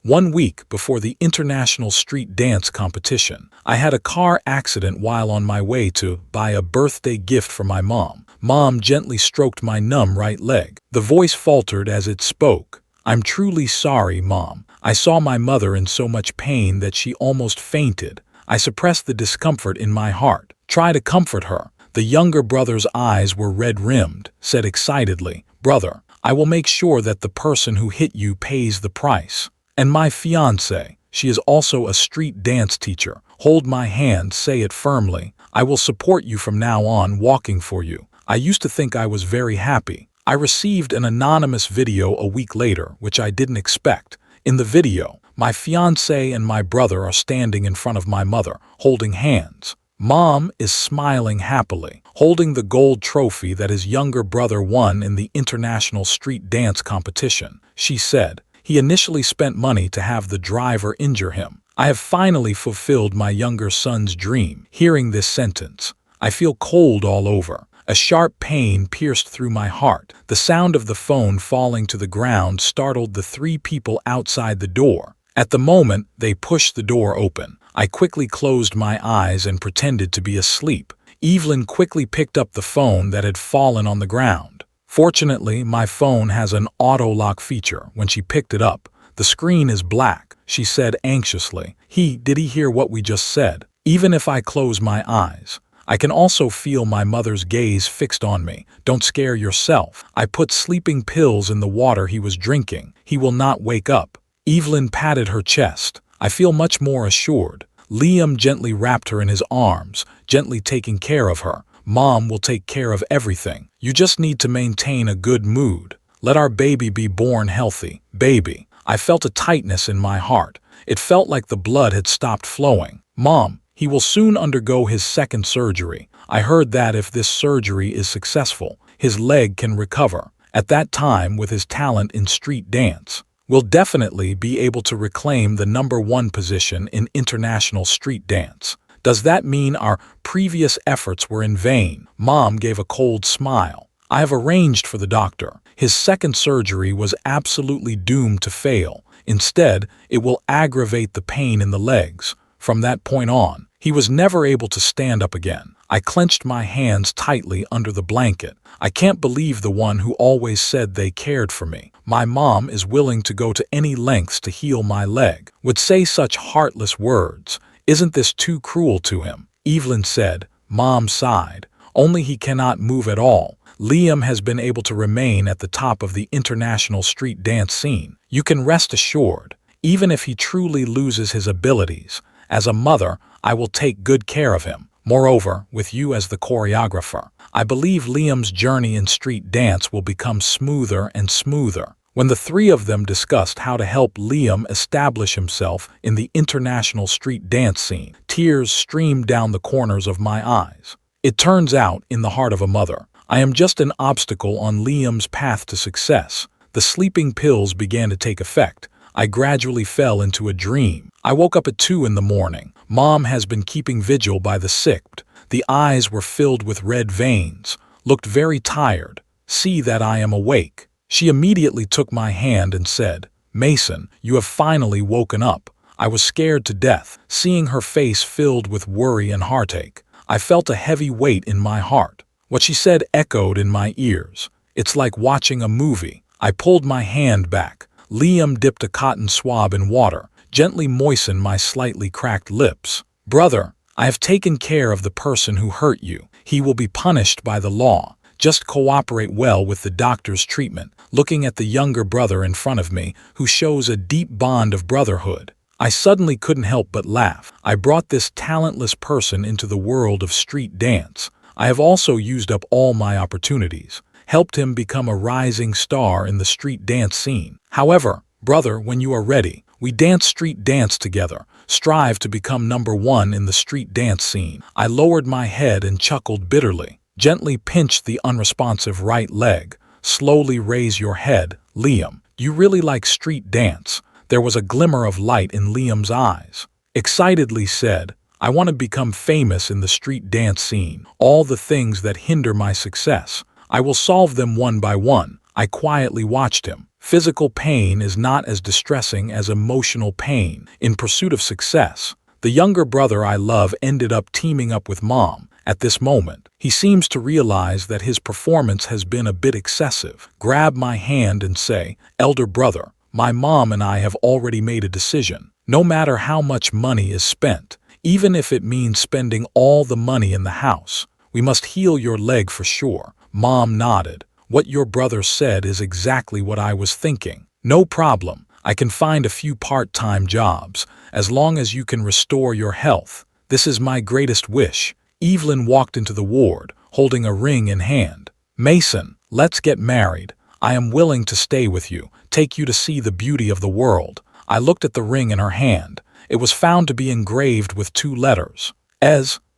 1 week before the International Street Dance competition, I had a car accident while on my way to buy a birthday gift for my mom. Mom gently stroked my numb right leg. The voice faltered as it spoke. "I'm truly sorry, Mom. I saw my mother in so much pain that she almost fainted. I suppressed the discomfort in my heart. Try to comfort her." The younger brother's eyes were red-rimmed, said excitedly, "Brother, I will make sure that the person who hit you pays the price. And my fiancée, she is also a street dance teacher. Hold my hand, say it firmly. I will support you from now on, walking for you." I used to think I was very happy. I received an anonymous video a week later, which I didn't expect. In the video, my fiancé and my brother are standing in front of my mother, holding hands. Mom is smiling happily, holding the gold trophy that his younger brother won in the International Street Dance competition. She said, "He initially spent money to have the driver injure him. I have finally fulfilled my younger son's dream." Hearing this sentence, I feel cold all over. A sharp pain pierced through my heart. The sound of the phone falling to the ground startled the 3 people outside the door. At the moment, they pushed the door open. I quickly closed my eyes and pretended to be asleep. Evelyn quickly picked up the phone that had fallen on the ground. Fortunately, my phone has an auto-lock feature. When she picked it up, the screen is black. She said anxiously, Did he hear what we just said?" Even if I close my eyes, I can also feel my mother's gaze fixed on me. "Don't scare yourself. I put sleeping pills in the water he was drinking. He will not wake up." Evelyn patted her chest. I feel much more assured. Liam gently wrapped her in his arms, gently taking care of her. "Mom will take care of everything. You just need to maintain a good mood. Let our baby be born healthy. Baby." I felt a tightness in my heart. It felt like the blood had stopped flowing. "Mom, he will soon undergo his second surgery. I heard that if this surgery is successful, his leg can recover. At that time, with his talent in street dance, we'll definitely be able to reclaim the #1 position in international street dance." Does that mean our previous efforts were in vain? Mom gave a cold smile. "I have arranged for the doctor. His second surgery was absolutely doomed to fail. Instead, it will aggravate the pain in the legs. From that point on, he was never able to stand up again." I clenched my hands tightly under the blanket. I can't believe the one who always said they cared for me. My mom is willing to go to any lengths to heal my leg, would say such heartless words. Isn't this too cruel to him? Evelyn said. Mom sighed. Only he cannot move at all. Liam has been able to remain at the top of the international street dance scene. You can rest assured, even if he truly loses his abilities, as a mother, I will take good care of him. Moreover, with you as the choreographer, I believe Liam's journey in street dance will become smoother and smoother. When the 3 of them discussed how to help Liam establish himself in the international street dance scene, tears streamed down the corners of my eyes. It turns out, in the heart of a mother, I am just an obstacle on Liam's path to success. The sleeping pills began to take effect. I gradually fell into a dream. I woke up at 2 in the morning. Mom has been keeping vigil by the sick. The eyes were filled with red veins, looked very tired. "See that I am awake." She immediately took my hand and said, "Mason, you have finally woken up." I was scared to death, seeing her face filled with worry and heartache. I felt a heavy weight in my heart. What she said echoed in my ears. It's like watching a movie. I pulled my hand back. Liam dipped a cotton swab in water, gently moistened my slightly cracked lips. "Brother, I have taken care of the person who hurt you. He will be punished by the law. Just cooperate well with the doctor's treatment." Looking at the younger brother in front of me, who shows a deep bond of brotherhood, I suddenly couldn't help but laugh. I brought this talentless person into the world of street dance. I have also used up all my opportunities, helped him become a rising star in the street dance scene. However, brother, when you are ready, we dance street dance together, strive to become #1 in the street dance scene. I lowered my head and chuckled bitterly, gently pinched the unresponsive right leg. "Slowly raise your head, Liam. You really like street dance?" There was a glimmer of light in Liam's eyes. Excitedly said, "I want to become famous in the street dance scene. All the things that hinder my success, I will solve them one by one." I quietly watched him. Physical pain is not as distressing as emotional pain. In pursuit of success, the younger brother I love ended up teaming up with Mom. At this moment, he seems to realize that his performance has been a bit excessive. Grab my hand and say, "Elder brother, my mom and I have already made a decision. No matter how much money is spent, even if it means spending all the money in the house, we must heal your leg for sure." Mom nodded. "What your brother said is exactly what I was thinking. No problem. I can find a few part-time jobs, as long as you can restore your health. This is my greatest wish." Evelyn walked into the ward, holding a ring in hand. "Mason, let's get married. I am willing to stay with you, take you to see the beauty of the world." I looked at the ring in her hand. It was found to be engraved with 2 letters.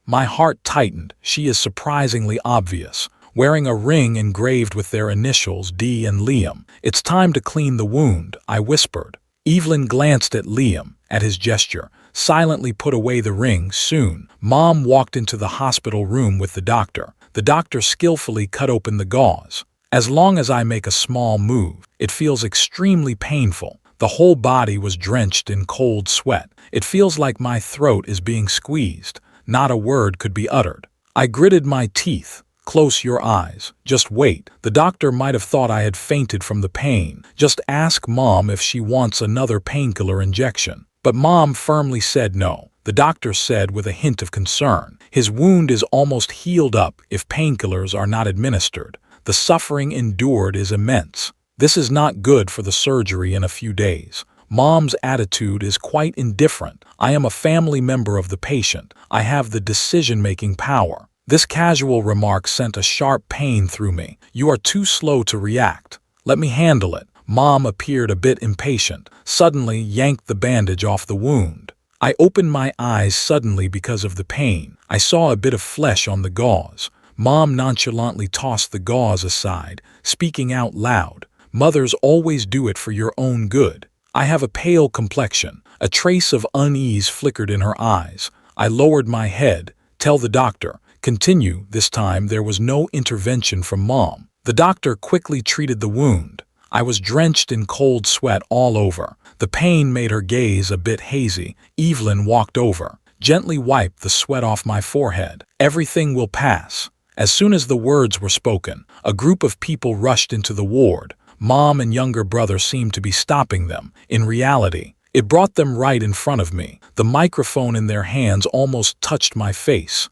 My heart tightened. She is surprisingly obvious, wearing a ring engraved with their initials, D and Liam. "It's time to clean the wound," I whispered. Evelyn glanced at Liam, at his gesture, silently put away the ring. Soon, Mom walked into the hospital room with the doctor. The doctor skillfully cut open the gauze. "As long as I make a small move, it feels extremely painful." The whole body was drenched in cold sweat. "It feels like my throat is being squeezed. Not a word could be uttered." I gritted my teeth. "Close your eyes. Just wait." The doctor might have thought I had fainted from the pain. "Just ask Mom if she wants another painkiller injection." But Mom firmly said no. The doctor said with a hint of concern, "His wound is almost healed up if painkillers are not administered. The suffering endured is immense. This is not good for the surgery in a few days." Mom's attitude is quite indifferent. "I am a family member of the patient. I have the decision-making power." This casual remark sent a sharp pain through me. "You are too slow to react. Let me handle it." Mom appeared a bit impatient, suddenly yanked the bandage off the wound. I opened my eyes suddenly because of the pain. I saw a bit of flesh on the gauze. Mom nonchalantly tossed the gauze aside, speaking out loud, "Mothers always do it for your own good." I have a pale complexion. A trace of unease flickered in her eyes. I lowered my head. "Tell the doctor." "Continue." This time there was no intervention from Mom. The doctor quickly treated the wound. I was drenched in cold sweat all over. The pain made her gaze a bit hazy. Evelyn walked over, gently wiped the sweat off my forehead. "Everything will pass." As soon as the words were spoken, a group of people rushed into the ward. Mom and younger brother seemed to be stopping them. In reality, it brought them right in front of me. The microphone in their hands almost touched my face.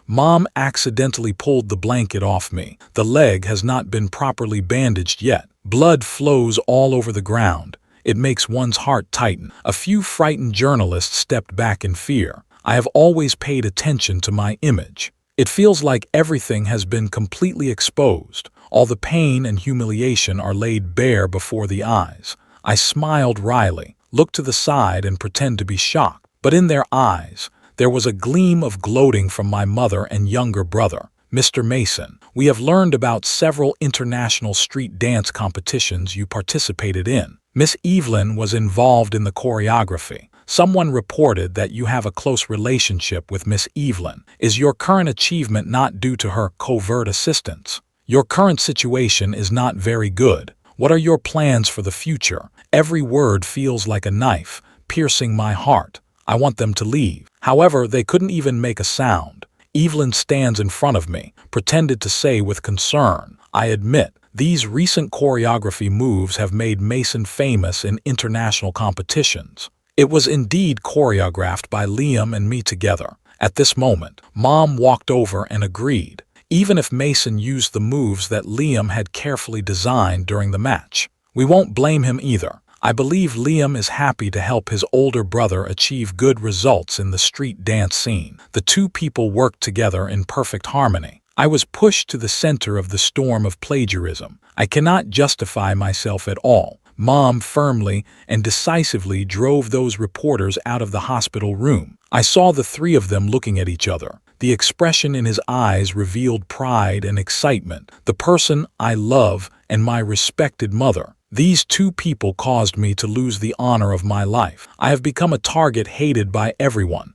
Mom accidentally pulled the blanket off me. The leg has not been properly bandaged yet. Blood flows all over the ground. It makes one's heart tighten. A few frightened journalists stepped back in fear. I have always paid attention to my image. It feels like everything has been completely exposed. All the pain and humiliation are laid bare before the eyes. I smiled wryly, looked to the side and pretend to be shocked. But in their eyes, there was a gleam of gloating from my mother and younger brother. "Mr. Mason, we have learned about several international street dance competitions you participated in. Miss Evelyn was involved in the choreography. Someone reported that you have a close relationship with Miss Evelyn. Is your current achievement not due to her covert assistance? Your current situation is not very good. What are your plans for the future?" Every word feels like a knife, piercing my heart. I want them to leave. However, they couldn't even make a sound. Evelyn stands in front of me, pretended to say with concern, "I admit, these recent choreography moves have made Mason famous in international competitions." It was indeed choreographed by Liam and me together. At this moment, Mom walked over and agreed, even if Mason used the moves that Liam had carefully designed during the match. We won't blame him either. I believe Liam is happy to help his older brother achieve good results in the street dance scene. The two people worked together in perfect harmony. I was pushed to the center of the storm of plagiarism. I cannot justify myself at all. Mom firmly and decisively drove those reporters out of the hospital room. I saw the 3 of them looking at each other. The expression in his eyes revealed pride and excitement. The person I love and my respected mother. These 2 people caused me to lose the honor of my life. I have become a target hated by everyone.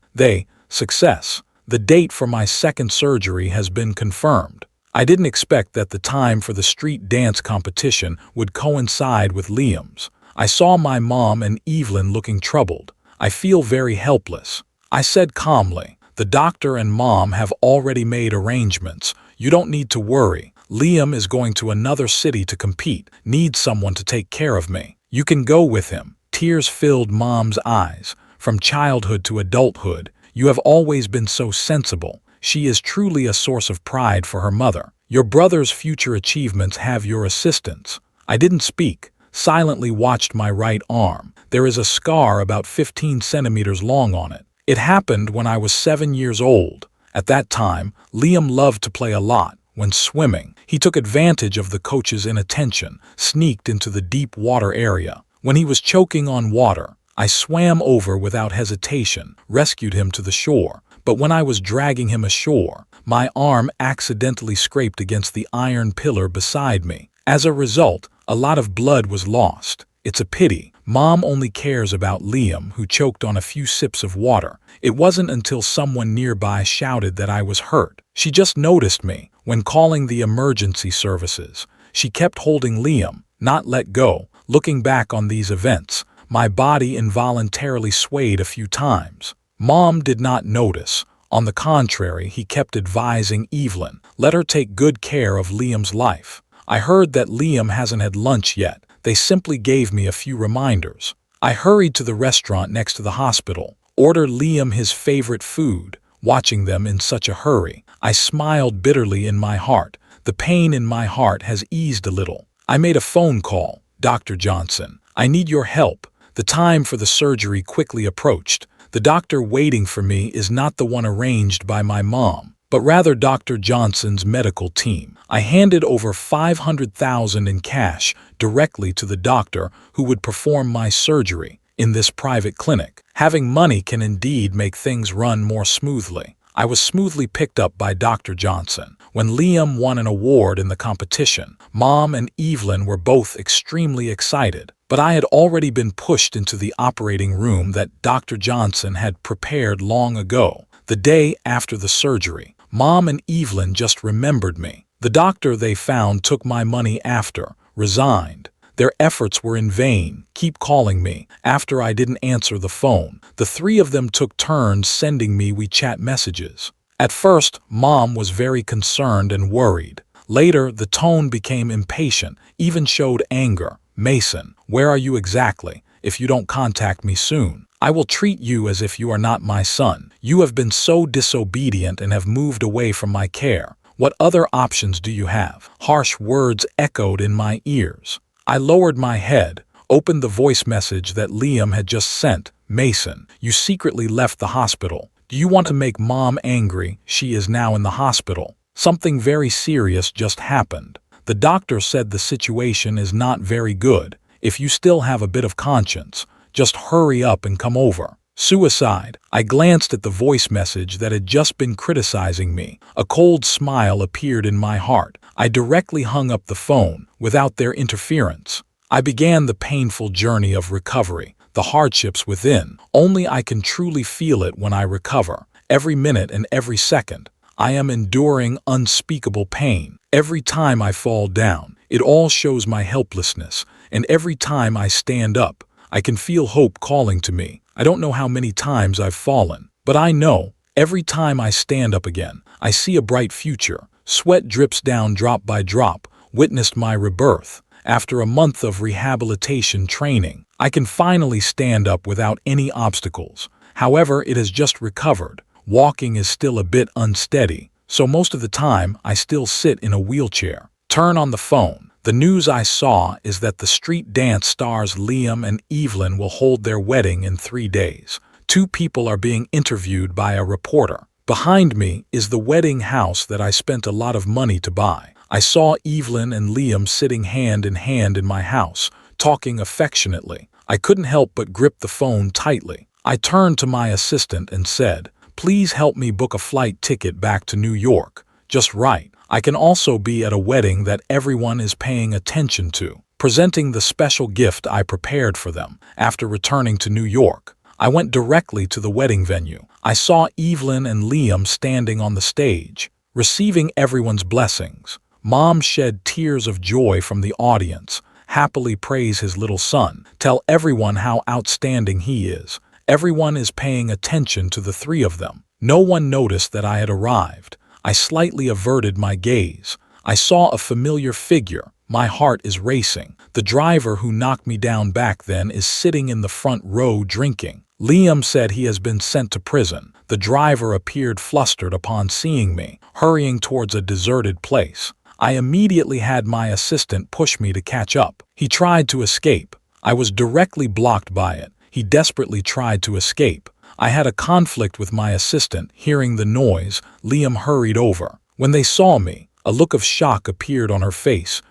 Success. The date for my second surgery has been confirmed. I didn't expect that the time for the street dance competition would coincide with Liam's. I saw my mom and Evelyn looking troubled. I feel very helpless. I said calmly, the doctor and mom have already made arrangements. You don't need to worry. Liam is going to another city to compete, needs someone to take care of me. You can go with him. Tears filled mom's eyes. From childhood to adulthood, you have always been so sensible. She is truly a source of pride for her mother. Your brother's future achievements have your assistance. I didn't speak, silently watched my right arm. There is a scar about 15 centimeters long on it. It happened when I was 7 years old. At that time, Liam loved to play a lot. When swimming, he took advantage of the coach's inattention, sneaked into the deep water area. When he was choking on water, I swam over without hesitation, rescued him to the shore. But when I was dragging him ashore, my arm accidentally scraped against the iron pillar beside me. As a result, a lot of blood was lost. It's a pity. Mom only cares about Liam, who choked on a few sips of water. It wasn't until someone nearby shouted that I was hurt. She just noticed me when calling the emergency services. She kept holding Liam, not let go. Looking back on these events, my body involuntarily swayed a few times. Mom did not notice. On the contrary, he kept advising Evelyn, let her take good care of Liam's life. I heard that Liam hasn't had lunch yet. They simply gave me a few reminders. I hurried to the restaurant next to the hospital, ordered Liam his favorite food. Watching them in such a hurry, I smiled bitterly in my heart. The pain in my heart has eased a little. I made a phone call. Dr. Johnson, I need your help. The time for the surgery quickly approached. The doctor waiting for me is not the one arranged by my mom, but rather Dr. Johnson's medical team. I handed over $500,000 in cash directly to the doctor who would perform my surgery in this private clinic. Having money can indeed make things run more smoothly. I was smoothly picked up by Dr. Johnson. When Liam won an award in the competition, Mom and Evelyn were both extremely excited. But I had already been pushed into the operating room that Dr. Johnson had prepared long ago. The day after the surgery, Mom and Evelyn just remembered me. The doctor they found took my money after, resigned. Their efforts were in vain. Keep calling me. After I didn't answer the phone, the three of them took turns sending me WeChat messages. At first, Mom was very concerned and worried. Later, the tone became impatient, even showed anger. Mason, where are you exactly? If you don't contact me soon, I will treat you as if you are not my son. You have been so disobedient and have moved away from my care. What other options do you have? Harsh words echoed in my ears. I lowered my head, opened the voice message that Liam had just sent. Mason, you secretly left the hospital. Do you want to make Mom angry? She is now in the hospital. Something very serious just happened. The doctor said the situation is not very good. If you still have a bit of conscience, just hurry up and come over. Suicide. I glanced at the voice message that had just been criticizing me. A cold smile appeared in my heart. I directly hung up the phone without their interference. I began the painful journey of recovery, the hardships within. Only I can truly feel it when I recover. Every minute and every second, I am enduring unspeakable pain. Every time I fall down, it all shows my helplessness. And every time I stand up, I can feel hope calling to me. I don't know how many times I've fallen, but I know every time I stand up again, I see a bright future. Sweat drips down drop by drop, witnessed my rebirth. After a month of rehabilitation training, I can finally stand up without any obstacles. However, it has just recovered. Walking is still a bit unsteady, so most of the time I still sit in a wheelchair. Turn on the phone. The news I saw is that the street dance stars Liam and Evelyn will hold their wedding in 3 days. 2 people are being interviewed by a reporter. Behind me is the wedding house that I spent a lot of money to buy. I saw Evelyn and Liam sitting hand in my house, talking affectionately. I couldn't help but grip the phone tightly. I turned to my assistant and said, "Please help me book a flight ticket back to New York. Just right. I can also be at a wedding that everyone is paying attention to." Presenting the special gift I prepared for them, after returning to New York, I went directly to the wedding venue. I saw Evelyn and Liam standing on the stage. receiving everyone's blessings. Mom shed tears of joy from the audience, happily praise his little son, tell everyone how outstanding he is. Everyone is paying attention to the three of them. No one noticed that I had arrived. I slightly averted my gaze. I saw a familiar figure. My heart is racing. The driver who knocked me down back then is sitting in the front row drinking. Liam said he has been sent to prison. The driver appeared flustered upon seeing me, hurrying towards a deserted place. I immediately had my assistant push me to catch up. He tried to escape. I was directly blocked by it. He desperately tried to escape. I had a conflict with my assistant. Hearing the noise, Liam hurried over. When they saw me, a look of shock appeared on her face.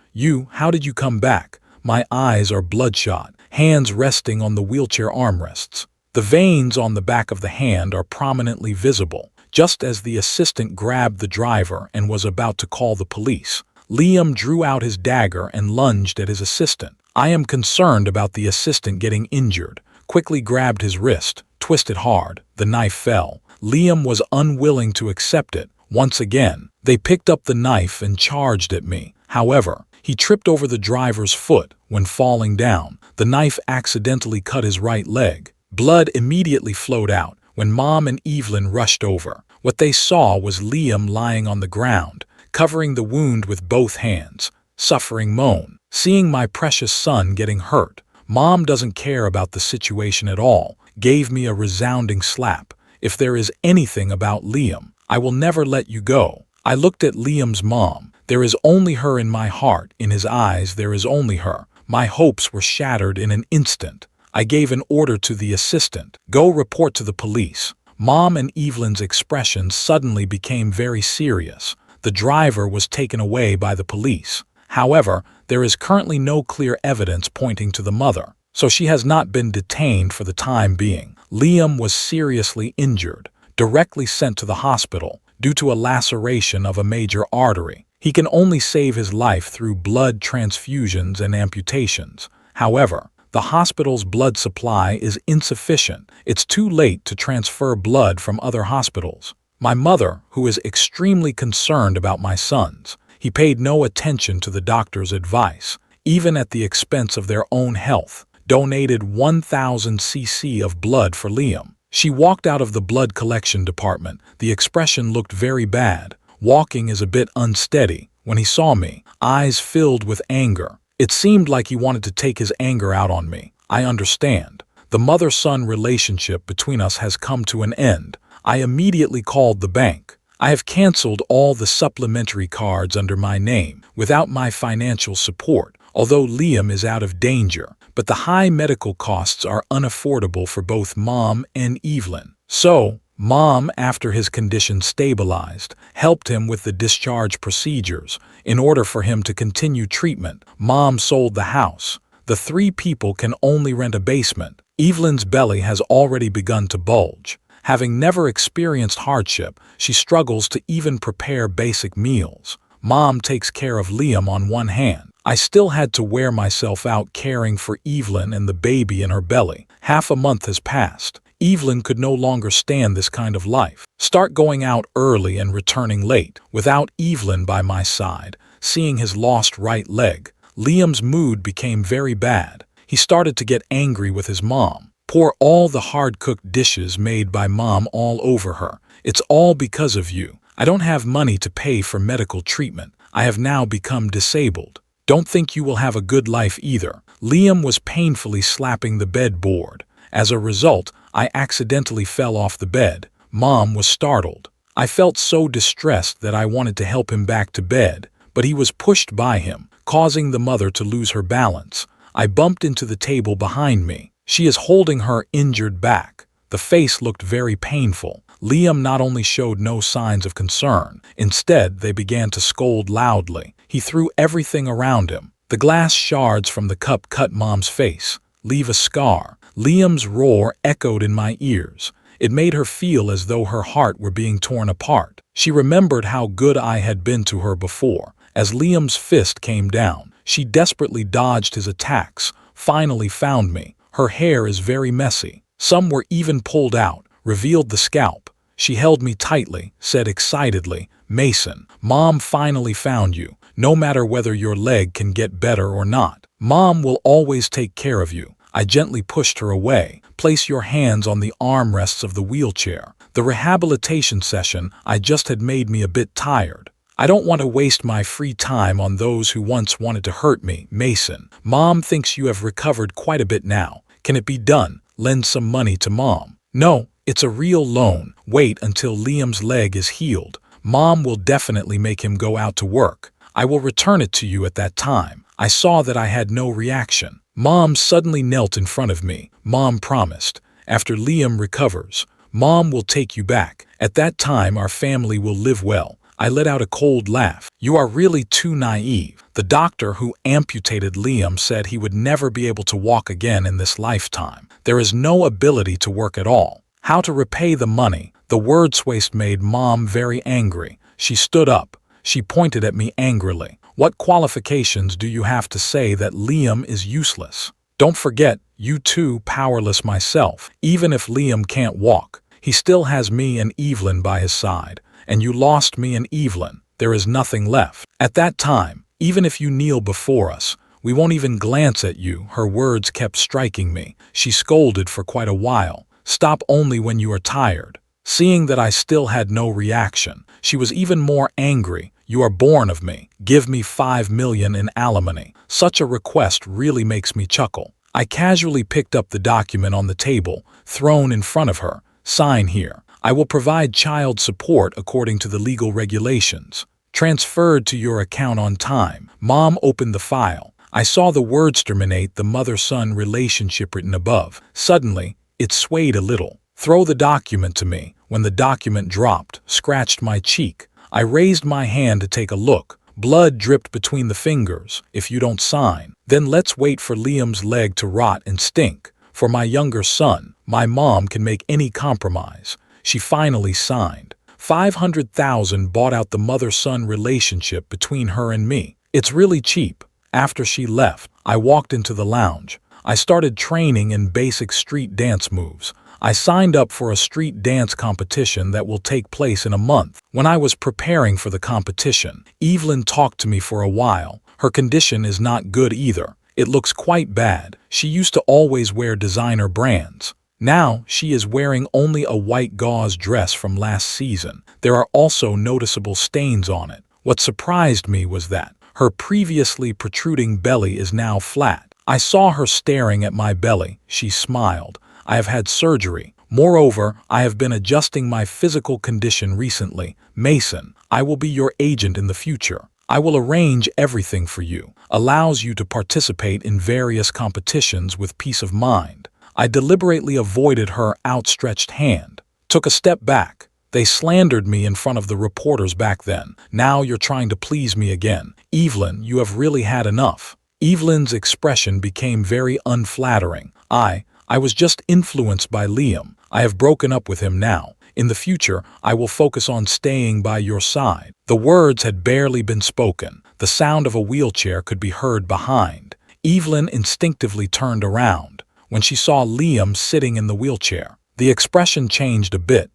How did you come back? My eyes are bloodshot, hands resting on the wheelchair armrests. The veins on the back of the hand are prominently visible. Just as the assistant grabbed the driver and was about to call the police, Liam drew out his dagger and lunged at his assistant. I am concerned about the assistant getting injured. Quickly grabbed his wrist, twisted hard. The knife fell. Liam was unwilling to accept it. Once again, they picked up the knife and charged at me. However, he tripped over the driver's foot. When falling down, the knife accidentally cut his right leg. Blood immediately flowed out when Mom and Evelyn rushed over. What they saw was Liam lying on the ground, covering the wound with both hands, suffering moan. Seeing my precious son getting hurt, Mom doesn't care about the situation at all, gave me a resounding slap. If there is anything about Liam, I will never let you go. I looked at Liam's mom. There is only her in my heart. In his eyes, there is only her. My hopes were shattered in an instant. I gave an order to the assistant. Go report to the police. Mom and Evelyn's expressions suddenly became very serious. The driver was taken away by the police. However, there is currently no clear evidence pointing to the mother, so she has not been detained for the time being. Liam was seriously injured, directly sent to the hospital due to a laceration of a major artery. He can only save his life through blood transfusions and amputations. However, the hospital's blood supply is insufficient. It's too late to transfer blood from other hospitals. My mother, who is extremely concerned about my sons, he paid no attention to the doctor's advice, even at the expense of their own health, donated 1,000 cc of blood for Liam. She walked out of the blood collection department. The expression looked very bad. Walking is a bit unsteady. When he saw me, eyes filled with anger. It seemed like he wanted to take his anger out on me. I understand. The mother-son relationship between us has come to an end. I immediately called the bank. I have canceled all the supplementary cards under my name without my financial support, although Liam is out of danger, but the high medical costs are unaffordable for both Mom and Evelyn. So, Mom, after his condition stabilized, helped him with the discharge procedures. In order for him to continue treatment, Mom sold the house. The three people can only rent a basement. Evelyn's belly has already begun to bulge. Having never experienced hardship, she struggles to even prepare basic meals. Mom takes care of Liam on one hand. I still had to wear myself out caring for Evelyn and the baby in her belly. Half a month has passed. Evelyn could no longer stand this kind of life. Start going out early and returning late, without Evelyn by my side. Seeing his lost right leg, Liam's mood became very bad. He started to get angry with his mom. Pour all the hard-cooked dishes made by Mom all over her. It's all because of you. I don't have money to pay for medical treatment. I have now become disabled. Don't think you will have a good life either. Liam was painfully slapping the bedboard. As a result, I accidentally fell off the bed. Mom was startled. I felt so distressed that I wanted to help him back to bed, but he was pushed by him, causing the mother to lose her balance. I bumped into the table behind me. She is holding her injured back. The face looked very painful. Liam not only showed no signs of concern, instead they began to scold loudly. He threw everything around him. The glass shards from the cup cut Mom's face, leave a scar. Liam's roar echoed in my ears. It made her feel as though her heart were being torn apart. She remembered how good I had been to her before. As Liam's fist came down, she desperately dodged his attacks, finally found me. Her hair is very messy. Some were even pulled out, revealed the scalp. She held me tightly, said excitedly, Mason, Mom finally found you. No matter whether your leg can get better or not, Mom will always take care of you. I gently pushed her away. Place your hands on the armrests of the wheelchair. The rehabilitation session I just had made me a bit tired. I don't want to waste my free time on those who once wanted to hurt me. Mason, Mom thinks you have recovered quite a bit now. Can it be done? Lend some money to Mom. No, it's a real loan. Wait until Liam's leg is healed. Mom will definitely make him go out to work. I will return it to you at that time. I saw that I had no reaction. Mom suddenly knelt in front of me. Mom promised, after Liam recovers, Mom will take you back. At that time, our family will live well. I let out a cold laugh. You are really too naive. The doctor who amputated Liam said he would never be able to walk again in this lifetime. There is no ability to work at all. How to repay the money? The words waste made Mom very angry. She stood up. She pointed at me angrily. What qualifications do you have to say that Liam is useless? Don't forget, you too powerless myself. Even if Liam can't walk, he still has me and Evelyn by his side. And you lost me and Evelyn. There is nothing left. At that time, even if you kneel before us, we won't even glance at you. Her words kept striking me. She scolded for quite a while. Stop only when you are tired. Seeing that I still had no reaction, she was even more angry. You are born of me. Give me $5 million in alimony. Such a request really makes me chuckle. I casually picked up the document on the table, thrown in front of her. Sign here. I will provide child support according to the legal regulations. Transferred to your account on time. Mom opened the file. I saw the words terminate the mother-son relationship written above. Suddenly, it swayed a little. Throw the document to me. When the document dropped, scratched my cheek. I raised my hand to take a look. Blood dripped between the fingers. If you don't sign, then let's wait for Liam's leg to rot and stink. For my younger son, my mom can make any compromise. She finally signed. $500,000 bought out the mother-son relationship between her and me. It's really cheap. After she left, I walked into the lounge. I started training in basic street dance moves. I signed up for a street dance competition that will take place in a month. When I was preparing for the competition, Evelyn talked to me for a while. Her condition is not good either. It looks quite bad. She used to always wear designer brands. Now, she is wearing only a white gauze dress from last season. There are also noticeable stains on it. What surprised me was that her previously protruding belly is now flat. I saw her staring at my belly. She smiled. I have had surgery. Moreover, I have been adjusting my physical condition recently. Mason, I will be your agent in the future. I will arrange everything for you. Allows you to participate in various competitions with peace of mind. I deliberately avoided her outstretched hand. Took a step back. They slandered me in front of the reporters back then. Now you're trying to please me again. Evelyn, you have really had enough. Evelyn's expression became very unflattering. I was just influenced by Liam. I have broken up with him now. In the future, I will focus on staying by your side. The words had barely been spoken. The sound of a wheelchair could be heard behind. Evelyn instinctively turned around when she saw Liam sitting in the wheelchair. The expression changed a bit.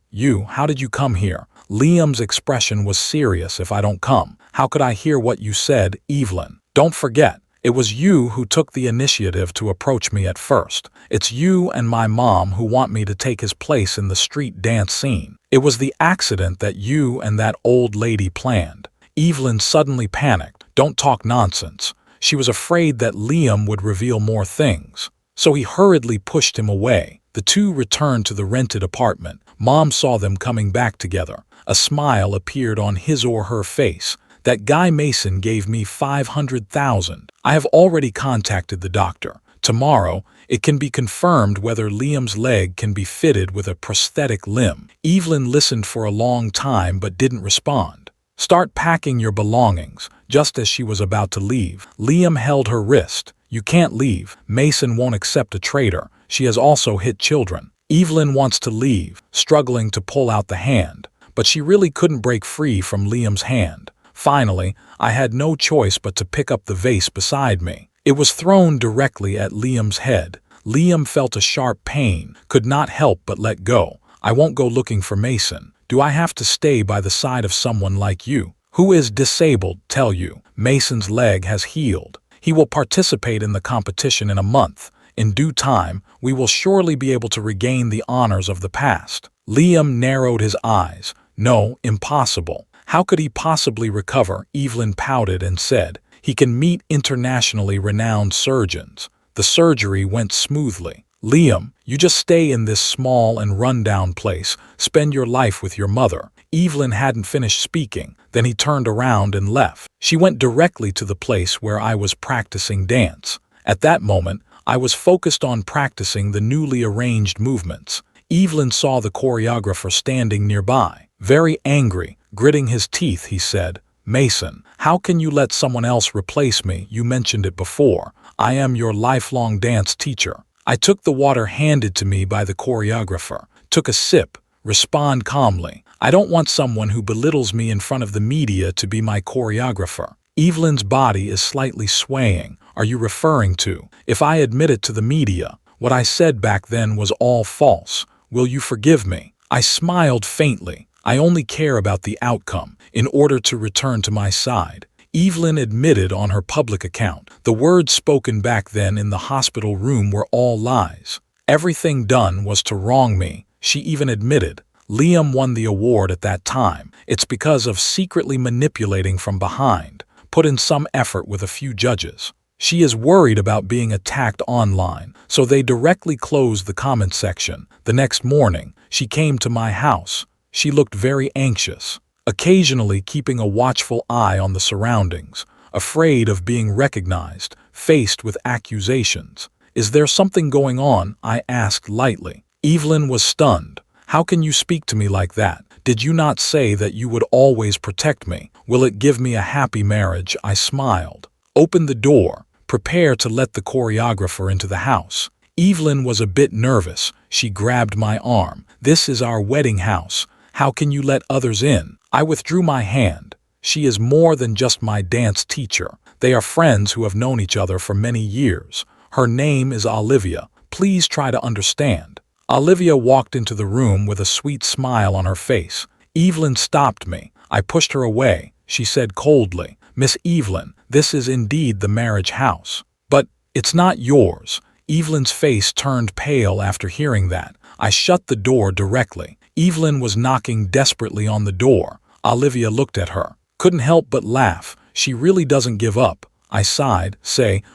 How did you come here? Liam's expression was serious. If I don't come, how could I hear what you said, Evelyn? Don't forget, it was you who took the initiative to approach me at first. It's you and my mom who want me to take his place in the street dance scene. It was the accident that you and that old lady planned. Evelyn suddenly panicked. Don't talk nonsense. She was afraid that Liam would reveal more things. So he hurriedly pushed him away. The two returned to the rented apartment. Mom saw them coming back together. A smile appeared on his or her face. That guy Mason gave me $500,000. I have already contacted the doctor. Tomorrow, it can be confirmed whether Liam's leg can be fitted with a prosthetic limb. Evelyn listened for a long time but didn't respond. Start packing your belongings. Just as she was about to leave, Liam held her wrist. You can't leave. Mason won't accept a traitor. She has also hit children. Evelyn wants to leave, struggling to pull out the hand, but she really couldn't break free from Liam's hand. Finally, I had no choice but to pick up the vase beside me. It was thrown directly at Liam's head. Liam felt a sharp pain, could not help but let go. I won't go looking for Mason. Do I have to stay by the side of someone like you, who is disabled? Tell you, Mason's leg has healed. He will participate in the competition in a month. In due time, we will surely be able to regain the honors of the past. Liam narrowed his eyes. No, impossible. How could he possibly recover? Evelyn pouted and said, he can meet internationally renowned surgeons. The surgery went smoothly. Liam, you just stay in this small and run-down place. Spend your life with your mother. Evelyn hadn't finished speaking. Then he turned around and left. She went directly to the place where I was practicing dance. At that moment, I was focused on practicing the newly arranged movements. Evelyn saw the choreographer standing nearby. Very angry, gritting his teeth, he said, Mason, how can you let someone else replace me? You mentioned it before. I am your lifelong dance teacher. I took the water handed to me by the choreographer, took a sip, respond calmly. I don't want someone who belittles me in front of the media to be my choreographer. Evelyn's body is slightly swaying. Are you referring to, if I admit it to the media, what I said back then was all false? Will you forgive me? I smiled faintly. I only care about the outcome, in order to return to my side. Evelyn admitted on her public account. The words spoken back then in the hospital room were all lies. Everything done was to wrong me, she even admitted. Liam won the award at that time. It's because of secretly manipulating from behind, put in some effort with a few judges. She is worried about being attacked online, so they directly closed the comment section. The next morning, she came to my house. She looked very anxious, occasionally keeping a watchful eye on the surroundings, afraid of being recognized, faced with accusations. Is there something going on? I asked lightly. Evelyn was stunned. How can you speak to me like that? Did you not say that you would always protect me? Will it give me a happy marriage? I smiled. Open the door. Prepare to let the choreographer into the house. Evelyn was a bit nervous. She grabbed my arm. This is our wedding house. How can you let others in? I withdrew my hand. She is more than just my dance teacher. They are friends who have known each other for many years. Her name is Olivia. Please try to understand. Olivia walked into the room with a sweet smile on her face. Evelyn stopped me. I pushed her away. She said coldly, Miss Evelyn, this is indeed the marriage house. But it's not yours. Evelyn's face turned pale after hearing that. I shut the door directly. Evelyn was knocking desperately on the door. Olivia looked at her. Couldn't help but laugh. She really doesn't give up. I sighed,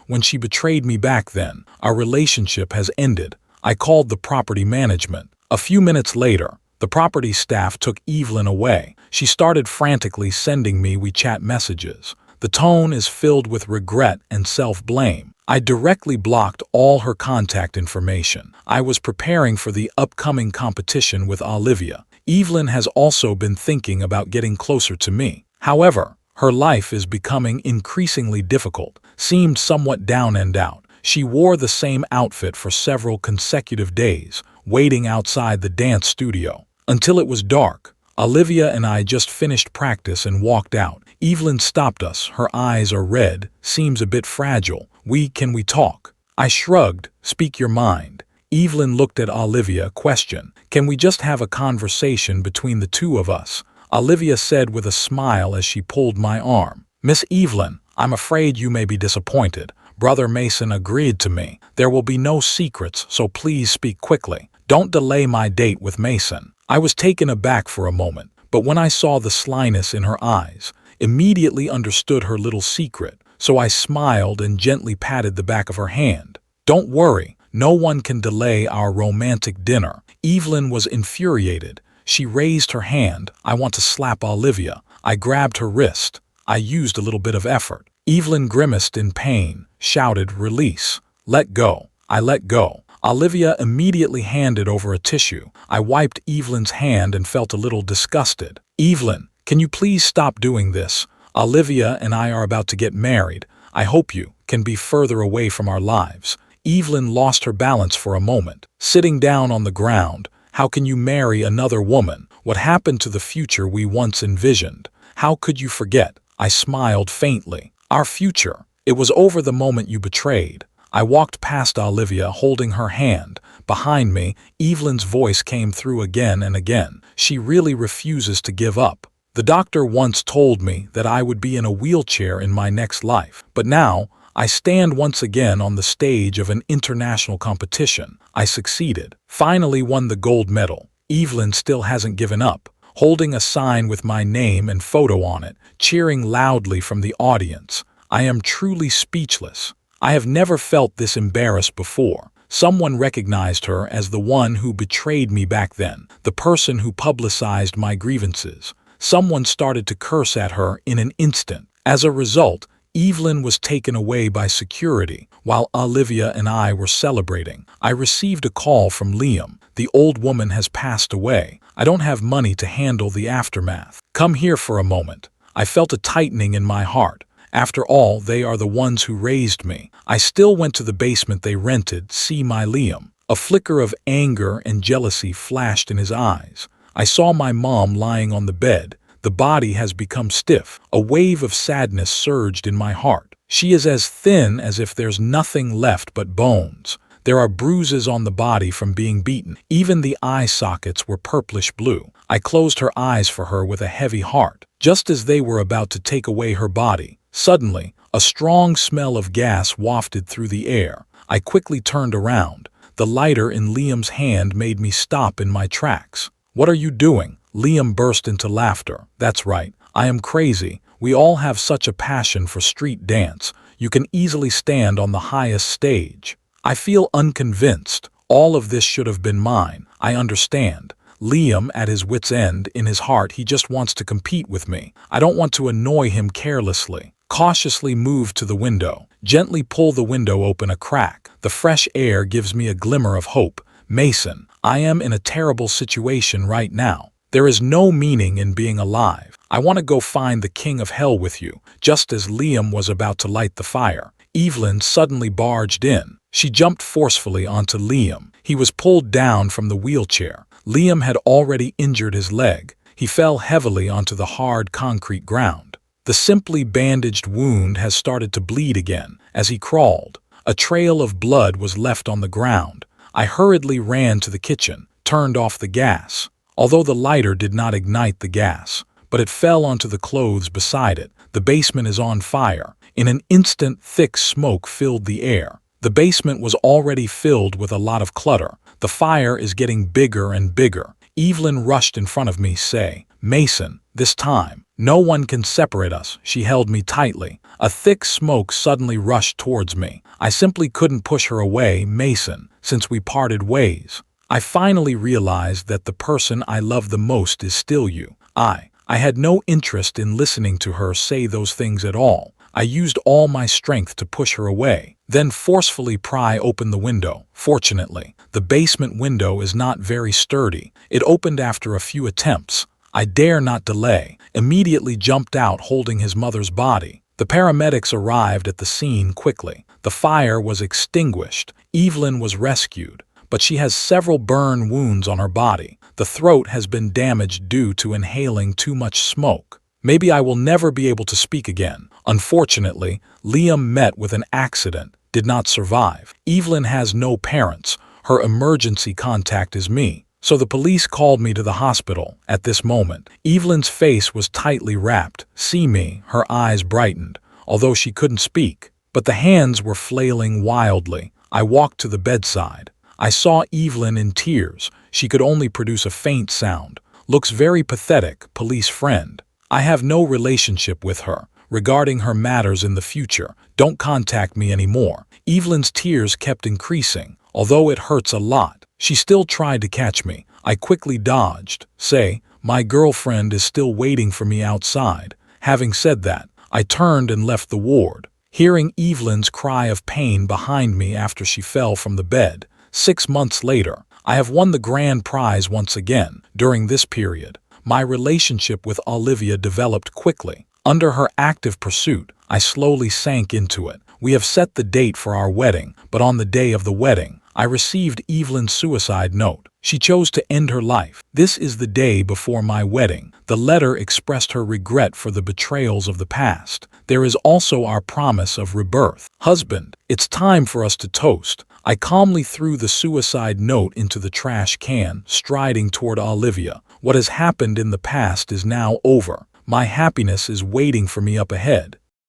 when she betrayed me back then, our relationship has ended. I called the property management. A few minutes later, the property staff took Evelyn away. She started frantically sending me WeChat messages. The tone is filled with regret and self-blame. I directly blocked all her contact information. I was preparing for the upcoming competition with Olivia. Evelyn has also been thinking about getting closer to me. However, her life is becoming increasingly difficult, seemed somewhat down and out. She wore the same outfit for several consecutive days, waiting outside the dance studio. Until it was dark, Olivia and I just finished practice and walked out. Evelyn stopped us. Her eyes are red, seems a bit fragile. Can we talk? I shrugged. Speak your mind. Evelyn looked at Olivia, question. Can we just have a conversation between the two of us? Olivia said with a smile as she pulled my arm. Miss Evelyn, I'm afraid you may be disappointed. Brother Mason agreed to me. There will be no secrets, so please speak quickly. Don't delay my date with Mason. I was taken aback for a moment, but when I saw the slyness in her eyes, immediately understood her little secret, so I smiled and gently patted the back of her hand. Don't worry, no one can delay our romantic dinner. Evelyn was infuriated. She raised her hand. I want to slap Olivia. I grabbed her wrist. I used a little bit of effort. Evelyn grimaced in pain, shouted, release. Let go. I let go. Olivia immediately handed over a tissue. I wiped Evelyn's hand and felt a little disgusted. Evelyn, can you please stop doing this? Olivia and I are about to get married. I hope you can be further away from our lives. Evelyn lost her balance for a moment. Sitting down on the ground, how can you marry another woman? What happened to the future we once envisioned? How could you forget? I smiled faintly. Our future. It was over the moment you betrayed. I walked past Olivia holding her hand. Behind me, Evelyn's voice came through again and again. She really refuses to give up. The doctor once told me that I would be in a wheelchair in my next life, but now I stand once again on the stage of an international competition. I succeeded, finally won the gold medal. Evelyn still hasn't given up, holding a sign with my name and photo on it, cheering loudly from the audience. I am truly speechless. I have never felt this embarrassed before. Someone recognized her as the one who betrayed me back then, the person who publicized my grievances. Someone started to curse at her in an instant. As a result, Evelyn was taken away by security, while Olivia and I were celebrating. I received a call from Liam. The old woman has passed away. I don't have money to handle the aftermath. Come here for a moment. I felt a tightening in my heart. After all, they are the ones who raised me. I still went to the basement they rented, see my Liam. A flicker of anger and jealousy flashed in his eyes. I saw my mom lying on the bed. The body has become stiff. A wave of sadness surged in my heart. She is as thin as if there's nothing left but bones. There are bruises on the body from being beaten. Even the eye sockets were purplish blue. I closed her eyes for her with a heavy heart. Just as they were about to take away her body, suddenly, a strong smell of gas wafted through the air. I quickly turned around. The lighter in Liam's hand made me stop in my tracks. "What are you doing?" Liam burst into laughter. "That's right. I am crazy. We all have such a passion for street dance. You can easily stand on the highest stage." I feel unconvinced. All of this should have been mine. I understand. Liam, at his wit's end, in his heart, he just wants to compete with me. I don't want to annoy him carelessly. Cautiously move to the window. Gently pull the window open a crack. The fresh air gives me a glimmer of hope. "Mason, I am in a terrible situation right now. There is no meaning in being alive. I want to go find the king of hell with you." Just as Liam was about to light the fire, Evelyn suddenly barged in. She jumped forcefully onto Liam. He was pulled down from the wheelchair. Liam had already injured his leg. He fell heavily onto the hard concrete ground. The simply bandaged wound has started to bleed again. As he crawled, a trail of blood was left on the ground. I hurriedly ran to the kitchen, turned off the gas. Although the lighter did not ignite the gas, but it fell onto the clothes beside it. The basement is on fire. In an instant, thick smoke filled the air. The basement was already filled with a lot of clutter. The fire is getting bigger and bigger. Evelyn rushed in front of me, say, "Mason, this time. No one can separate us." She held me tightly. A thick smoke suddenly rushed towards me. I simply couldn't push her away. "Mason, since we parted ways, I finally realized that the person I love the most is still you." I had no interest in listening to her say those things at all. I used all my strength to push her away, then forcefully pry open the window. Fortunately, the basement window is not very sturdy. It opened after a few attempts. I dare not delay. Immediately jumped out holding his mother's body. The paramedics arrived at the scene quickly. The fire was extinguished. Evelyn was rescued, but she has several burn wounds on her body. The throat has been damaged due to inhaling too much smoke. Maybe I will never be able to speak again. Unfortunately, Liam met with an accident, did not survive. Evelyn has no parents. Her emergency contact is me. So the police called me to the hospital. At this moment, Evelyn's face was tightly wrapped. See me, her eyes brightened, although she couldn't speak. But the hands were flailing wildly. I walked to the bedside. I saw Evelyn in tears. She could only produce a faint sound. "Looks very pathetic, police friend. I have no relationship with her. Regarding her matters in the future, don't contact me anymore." Evelyn's tears kept increasing. Although it hurts a lot, she still tried to catch me. I quickly dodged. "Say, my girlfriend is still waiting for me outside." Having said that, I turned and left the ward, hearing Evelyn's cry of pain behind me after she fell from the bed. 6 months later, I have won the grand prize once again. During this period, my relationship with Olivia developed quickly. Under her active pursuit, I slowly sank into it. We have set the date for our wedding, but on the day of the wedding, I received Evelyn's suicide note. She chose to end her life. This is the day before my wedding. The letter expressed her regret for the betrayals of the past. There is also our promise of rebirth. Husband, it's time for us to toast. I calmly threw the suicide note into the trash can, striding toward Olivia. What has happened in the past is now over. My happiness is waiting for me up ahead.